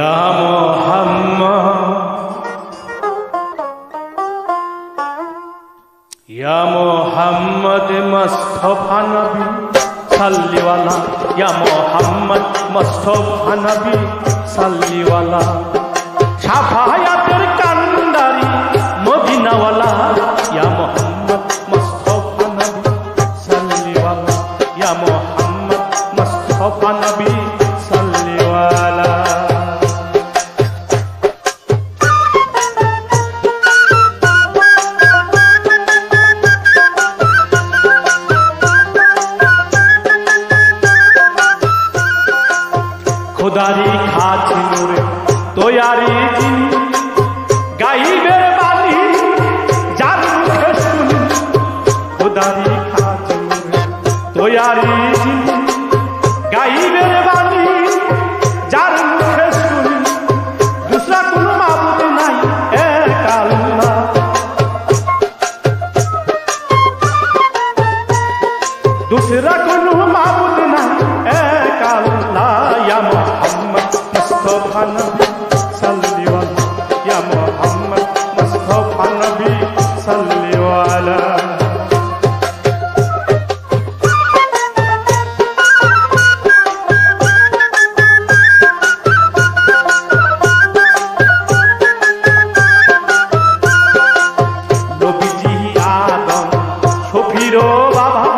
ইয়া মুহাম্মদ ইয়া মুহাম্মদ মুস্তাফা নবী সাল্লিওয়ালা ইয়া মুহাম্মদ মুস্তাফা নবী সাল্লিওয়ালা শাফায়াতের কান্ডারি মদিনাওয়ালা ইয়া মুহাম্মদ মুস্তাফা নবী সাল্লিওয়ালা ইয়া মুহাম্মদ মুস্তাফা নবী সাল্লিওয়ালা खुदारी खाची नूरे तोयारी जिनी गाइबे बानी जार मुखे सुनी खुदारी खाची नूरे तोयारी जिनी गाइबे बानी जार मुखे सुनी दूसरा कोई माबूद नहीं एक अल्लाह दूसरा कोई माबूद नहीं एक अल्लाह या मुहम्मद मुस्तफा नबी सल्लिवाला या मुहम्मद मुस्तफा नबी सल्लिवाला नबीजी आदम शफीरो बाबा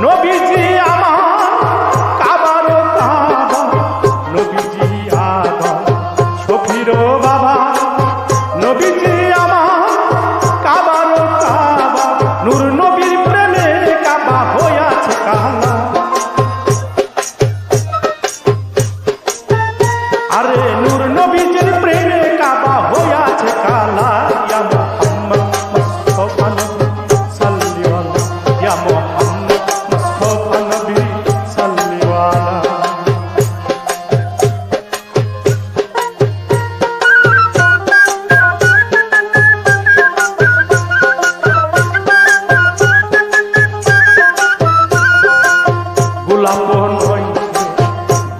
नबीजी बाबा नबीजी আমার কাবার কাবা নূর নবীর প্রেমে কাবা হইয়াছে কালা আরে নূর নবীর প্রেমে কাবা হইয়াছে কালা ইয়া মুহাম্মদ মুস্তাফা নবী সাল্লিওয়ালা ইয়া মুহাম্মদ মুস্তাফা নবী সাল্লিওয়ালা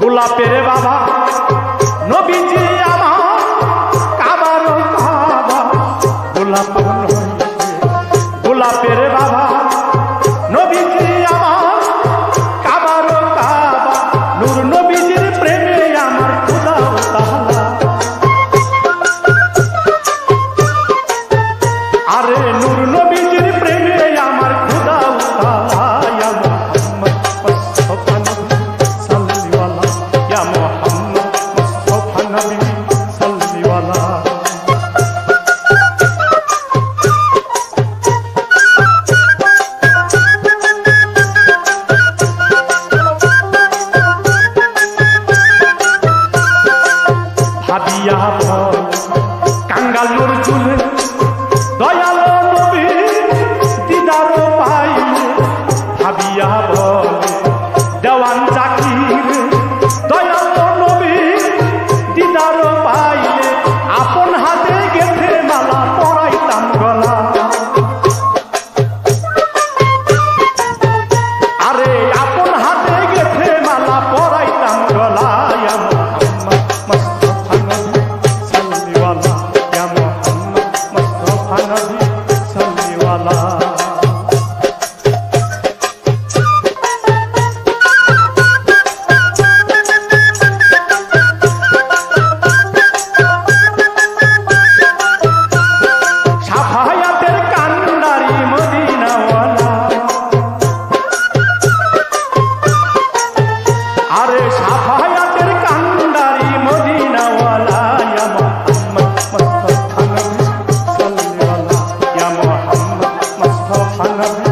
গোলাপের বাবা নবীজি আমার কাবার কাবা গোলাপ গোলাপের বাবা নবীজি আমার কাবার কাবা নূর নবীজির প্রেমে আমার খোদা তাআলা আরে নূর নবীজির প্রেমে আমার খোদা তাআলা ইয়া মুহাম্মদ মুস্তাফা নবী সাল্লিওয়ালা ইয়া মুহাম্মদ মুস্তাফা নবী সাল্লিওয়ালা ভাবিয়া বল কাঙ্গাল নূর চুলে দয়াল নবী দিদার পাইলে ভাবিয়া বল দেওয়ান জাকির দয়াল নবী দিদার পাইলে আপন হাতে গেথে মালা পরাইতাম গলা আরে আপন হাতে গেথে মালা পরাইতাম গলা ইয়া মুহাম্মদ মুস্তাফা নবী সাল্লিওয়ালা ইয়া মুহাম্মদ মুস্তাফা নবী সাল্লিওয়ালা শাফায়াতের কান্ডারি মদিনাওয়ালা আরে শাফায়াতের কান্ডারি মদিনাওয়ালা ইয়া মুহাম্মদ মুস্তাফা নবী সাল্লিওয়ালা ইয়া মুহাম্মদ মুস্তাফা নবী